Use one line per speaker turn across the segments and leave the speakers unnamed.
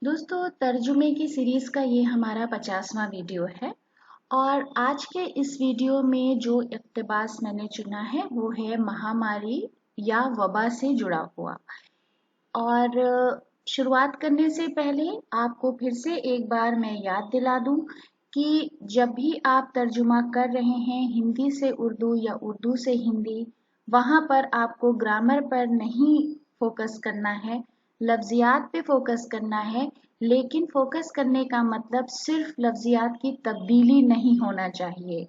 दोस्तों, तर्जुमे की सीरीज़ का ये हमारा 50वां वीडियो है और आज के इस वीडियो में जो इक़्तिबास मैंने चुना है वो है महामारी या वबा से जुड़ा हुआ। और शुरुआत करने से पहले आपको फिर से एक बार मैं याद दिला दूं कि जब भी आप तर्जुमा कर रहे हैं हिंदी से उर्दू या उर्दू से हिंदी, वहाँ पर आपको ग्रामर पर नहीं फोकस करना है, लफ्ज़ियात पे फोकस करना है। लेकिन फोकस करने का मतलब सिर्फ लफ्ज़ियात की तब्दीली नहीं होना चाहिए।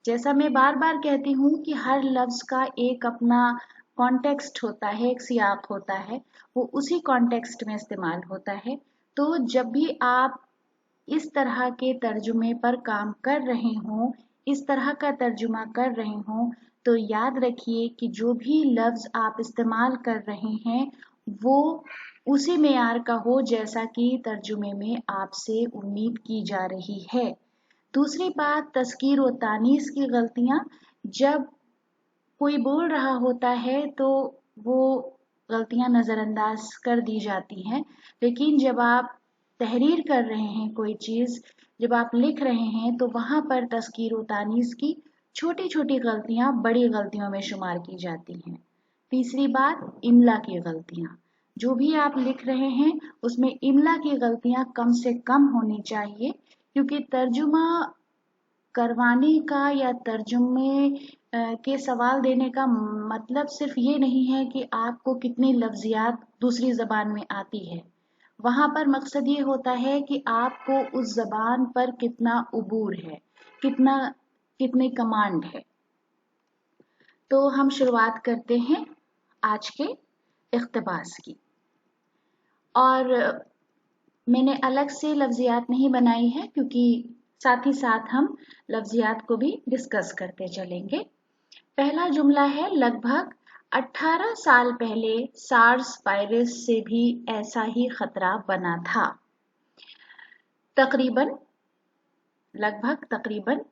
जैसा मैं बार बार कहती हूँ कि हर लफ्ज़ का एक अपना कॉन्टेक्स्ट होता है, एक सियाक होता है, वो उसी कॉन्टेक्स्ट में इस्तेमाल होता है। तो जब भी आप इस तरह के तर्जुमे पर काम कर रहे हों, इस तरह का तर्जुमा कर रहे हों, तो याद रखिए कि जो भी लफ्ज़ आप इस्तेमाल कर रहे हैं वो उसी मेयार का हो जैसा कि तर्जुमे में आपसे उम्मीद की जा रही है। दूसरी बात, तज़कीर व तानीस की गलतियाँ। जब कोई बोल रहा होता है तो वो गलतियाँ नज़रअंदाज कर दी जाती हैं, लेकिन जब आप तहरीर कर रहे हैं कोई चीज़, जब आप लिख रहे हैं तो वहाँ पर तज़कीर व तानीस की छोटी छोटी गलतियाँ बड़ी गलतियों में शुमार की जाती हैं। तीसरी बात, इमला की गलतियाँ। जो भी आप लिख रहे हैं उसमें इमला की गलतियाँ कम से कम होनी चाहिए, क्योंकि तर्जुमा करवाने का या तर्जुमे के सवाल देने का मतलब सिर्फ ये नहीं है कि आपको कितनी लफ्ज़ियात दूसरी ज़बान में आती है। वहाँ पर मकसद ये होता है कि आपको उस ज़बान पर कितना उबूर है, कितनी कमांड है। तो हम शुरुआत करते हैं आज के इक़्तिबास की। और मैंने अलग से लफ्ज़ियात नहीं बनाई है क्योंकि साथ ही साथ हम लफ्ज़ियात को भी डिस्कस करते चलेंगे। पहला जुमला है, लगभग 18 साल पहले सार्स वायरस से भी ऐसा ही खतरा बना था। तकरीबन, लगभग, तकरीबन,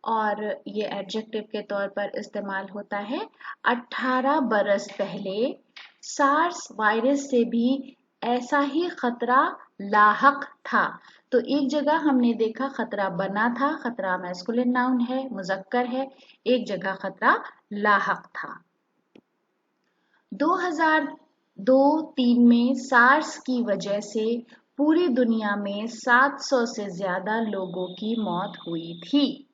और ये एडजेक्टिव के तौर पर इस्तेमाल होता है। 18 बरस पहले सार्स वायरस से भी ऐसा ही खतरा लाहक था। तो एक जगह हमने देखा खतरा बना था, खतरा मैस्कुलिन नाउन है, मुज़क्कर है। एक जगह खतरा लाहक था। 2002-3 में सार्स की वजह से पूरी दुनिया में 700 से ज्यादा लोगों की मौत हुई थी।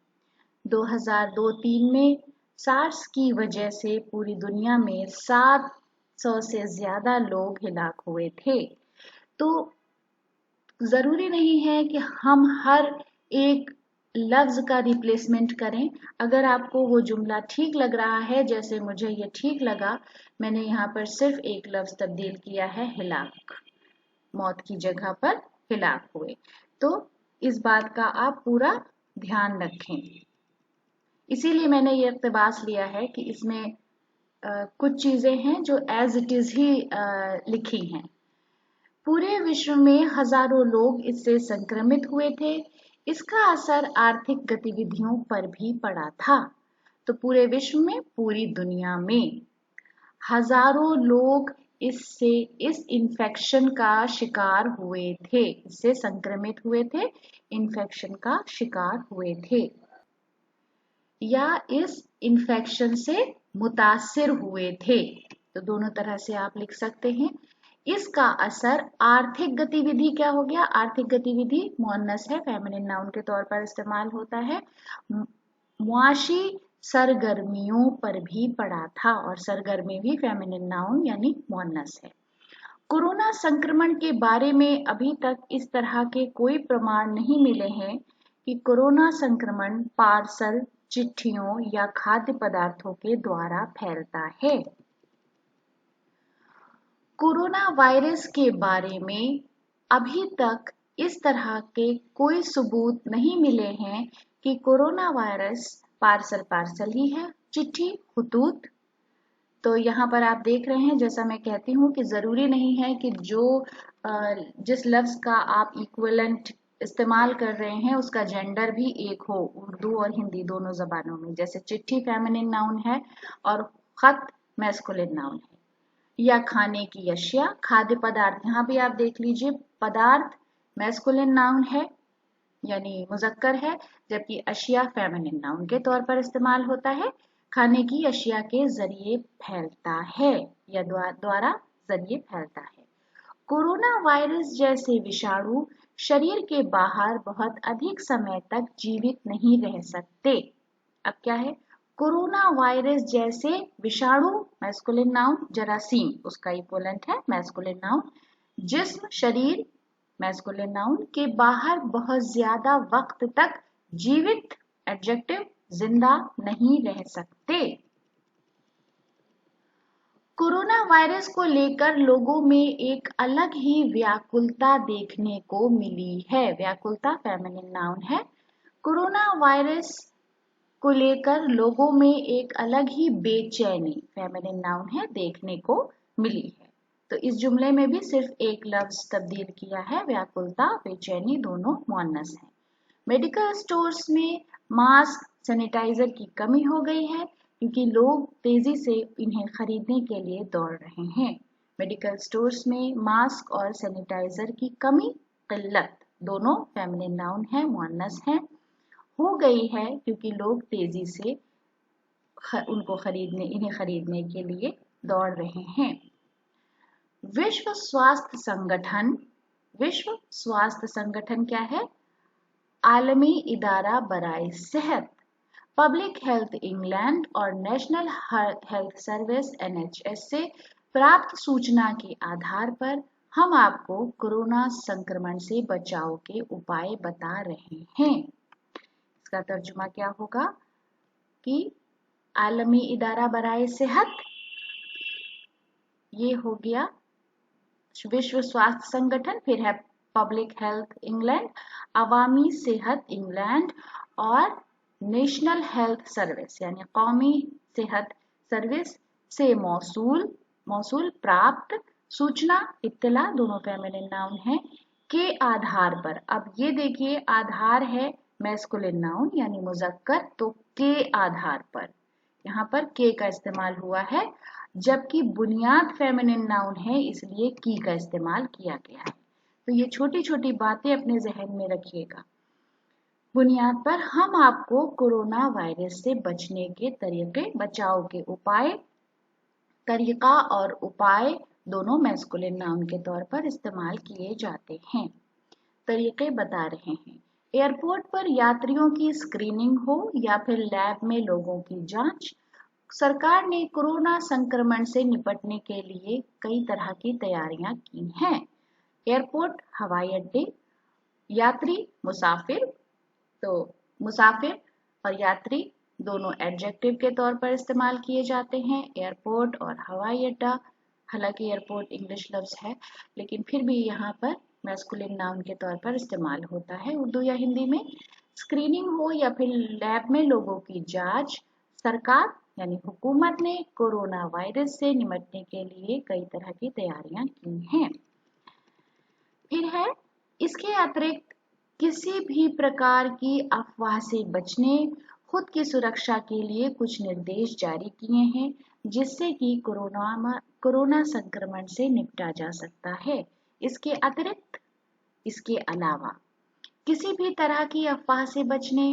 2002-3 में सार्स की वजह से पूरी दुनिया में 700 से ज्यादा लोग हिलाक हुए थे। तो ज़रूरी नहीं है कि हम हर एक लफ्ज़ का रिप्लेसमेंट करें। अगर आपको वो जुमला ठीक लग रहा है, जैसे मुझे ये ठीक लगा, मैंने यहाँ पर सिर्फ एक लफ्ज़ तब्दील किया है, हिलाक। मौत की जगह पर हिलाक हुए। तो इस बात का आप पूरा ध्यान रखें। इसीलिए मैंने ये इक़्तिबास लिया है कि इसमें कुछ चीज़ें हैं जो एज इट इज़ ही लिखी हैं। पूरे विश्व में हजारों लोग इससे संक्रमित हुए थे। इसका असर आर्थिक गतिविधियों पर भी पड़ा था। तो पूरे विश्व में, पूरी दुनिया में हजारों लोग इस इन्फेक्शन का शिकार हुए थे, इससे संक्रमित हुए थे, इन्फेक्शन का शिकार हुए थे, या इस इन्फेक्शन से मुतासिर हुए थे। तो दोनों तरह से आप लिख सकते हैं। इसका असर आर्थिक गतिविधि, क्या हो गया, आर्थिक गतिविधि मुअन्नस है, फेमिनिन नाउन के तौर पर इस्तेमाल होता है, मुआशी सरगर्मियों पर भी पड़ा था, और सरगर्मी भी फेमिनिन नाउन यानी मुअन्नस है। कोरोना संक्रमण के बारे में अभी तक इस तरह के कोई प्रमाण नहीं मिले हैं कि कोरोना संक्रमण पार्सल, चिट्ठियों या खाद्य पदार्थों के द्वारा फैलता है। कोरोना वायरस के बारे में अभी तक इस तरह के कोई सबूत नहीं मिले हैं कि कोरोना वायरस पार्सल ही है, चिट्ठी, खुतूत। तो यहाँ पर आप देख रहे हैं, जैसा मैं कहती हूँ कि ज़रूरी नहीं है कि जिस लफ्ज़ का आप इक्विवेलेंट इस्तेमाल कर रहे हैं उसका जेंडर भी एक हो, उर्दू और हिंदी दोनों ज़बानों में। जैसे चिट्ठी फेमिनिन नाउन है और ख़त मैस्कुलिन नाउन है। या खाने की अशिया, खाद्य पदार्थ। यहाँ भी आप देख लीजिए, पदार्थ मैस्कुलिन नाउन है यानी मुजक्कर है, जबकि अशिया फेमिनिन नाउन के तौर पर इस्तेमाल होता है। खाने की अशिया के जरिए फैलता है या द्वारा जरिए फैलता है। कोरोना वायरस जैसे विषाणु शरीर के बाहर बहुत अधिक समय तक जीवित नहीं रह सकते। अब क्या है? कोरोना वायरस जैसे विषाणु मैस्कुलिन नाउन, जरासीम उसका इक्विवेलेंट है मैस्कुलिन नाउन, जिस्म शरीर मैस्कुलिन नाउन के बाहर बहुत ज्यादा वक्त तक जीवित एडजेक्टिव जिंदा नहीं रह सकते। कोरोना वायरस को लेकर लोगों में एक अलग ही व्याकुलता देखने को मिली है। व्याकुलता फेमिनिन नाउन है। कोरोना वायरस को लेकर लोगों में एक अलग ही बेचैनी फेमिनिन नाउन है देखने को मिली है। तो इस जुमले में भी सिर्फ एक लफ्ज तब्दील किया है, व्याकुलता बेचैनी दोनों मुअन्नस हैं। मेडिकल स्टोर्स में मास्क सैनिटाइजर की कमी हो गई है क्योंकि लोग तेजी से इन्हें खरीदने के लिए दौड़ रहे हैं। मेडिकल स्टोर्स में मास्क और सैनिटाइजर की कमी, किल्लत दोनों फेमिनिन नाउन है, मुअन्नस है, हो गई है क्योंकि लोग तेजी से इन्हें खरीदने के लिए दौड़ रहे हैं। विश्व स्वास्थ्य संगठन क्या है? आलमी इदारा बराए सेहत, पब्लिक हेल्थ इंग्लैंड और नेशनल हेल्थ सर्विस NHS से प्राप्त सूचना के आधार पर हम आपको कोरोना संक्रमण से बचाव के उपाय बता रहे हैं। इसका तर्जुमा क्या होगा कि आलमी इदारा बराए सेहत, ये हो गया विश्व स्वास्थ्य संगठन, फिर है पब्लिक हेल्थ इंग्लैंड, अवामी सेहत इंग्लैंड और नेशनल हेल्थ सर्विस यानी कौमी सेहत सर्विस से मौसूल प्राप्त सूचना, इत्तला दोनों फेमिनिन नाउन है, के आधार पर। अब ये देखिए, आधार है मैस्कुलिन नाउन यानी मुजक्कर, तो के आधार पर, यहाँ पर के का इस्तेमाल हुआ है, जबकि बुनियाद फेमिनिन नाउन है इसलिए की का इस्तेमाल किया गया है। तो ये छोटी छोटी बातें अपने जहन में रखिएगा। बुनियाद पर हम आपको कोरोना वायरस से बचने के तरीके, बचाव के उपाय, तरीका और उपाय दोनों मैस्कुलिन नाउन के तौर पर इस्तेमाल किए जाते हैं। तरीके बता रहे हैं। एयरपोर्ट पर यात्रियों की स्क्रीनिंग हो या फिर लैब में लोगों की जांच, सरकार ने कोरोना संक्रमण से निपटने के लिए कई तरह की तैयारियां की हैं। एयरपोर्ट, हवाई अड्डे, यात्री, मुसाफिर, तो मुसाफिर और यात्री दोनों एडजेक्टिव के तौर पर इस्तेमाल किए जाते हैं। एयरपोर्ट और हवाई अड्डा, हालांकि एयरपोर्ट इंग्लिश लफ्ज है लेकिन फिर भी यहाँ पर मैस्कुलिन नाउन के तौर पर इस्तेमाल होता है उर्दू या हिंदी में। स्क्रीनिंग हो या फिर लैब में लोगों की जांच, सरकार यानी हुकूमत ने कोरोना वायरस से निपटने के लिए कई तरह की तैयारियां की हैं। फिर है, इसके अतिरिक्त किसी भी प्रकार की अफवाह से बचने, खुद की सुरक्षा के लिए कुछ निर्देश जारी किए हैं जिससे कि कोरोना संक्रमण से निपटा जा सकता है। इसके अतिरिक्त, इसके अलावा किसी भी तरह की अफवाह से बचने,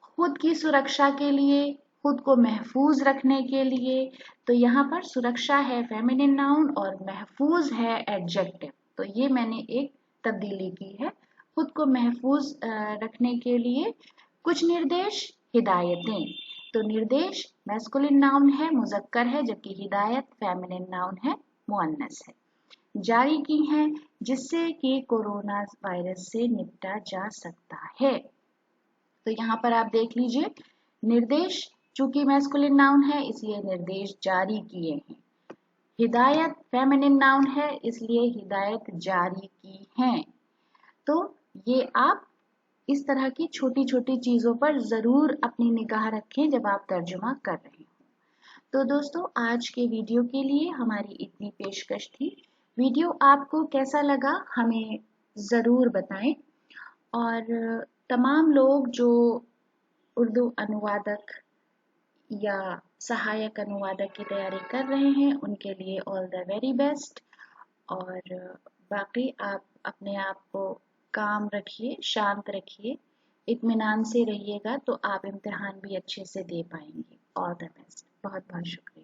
खुद की सुरक्षा के लिए, खुद को महफूज रखने के लिए, तो यहाँ पर सुरक्षा है फेमिनिन नाउन और महफूज है एडजेक्टिव। तो ये मैंने एक तब्दीली की है। खुद को महफूज रखने के लिए कुछ निर्देश, हिदायतें, तो निर्देश मैस्कुलिन नाउन है, मुजक्कर है, जबकि हिदायत फेमिनिन नाउन है, मुअन्नस है, जारी की हैं जिससे कि कोरोना वायरस से निपटा जा सकता है। तो यहाँ पर आप देख लीजिए, निर्देश चूंकि मैस्कुलिन नाउन है इसलिए निर्देश जारी किए हैं। हिदायत फेमिनिन नाउन है इसलिए हिदायत जारी की हैं। तो ये आप इस तरह की छोटी छोटी चीजों पर जरूर अपनी निगाह रखें जब आप तर्जुमा कर रहे हो। तो दोस्तों, आज के वीडियो के लिए हमारी इतनी पेशकश थी। वीडियो आपको कैसा लगा हमें जरूर बताएं और तमाम लोग जो उर्दू अनुवादक या सहायक अनुवादक की तैयारी कर रहे हैं उनके लिए ऑल द वेरी बेस्ट। और बाकी आप अपने आप को काम रखिए, शांत रखिए, इत्मीनान से रहिएगा तो आप इम्तिहान भी अच्छे से दे पाएंगे। All the best. बहुत बहुत शुक्रिया।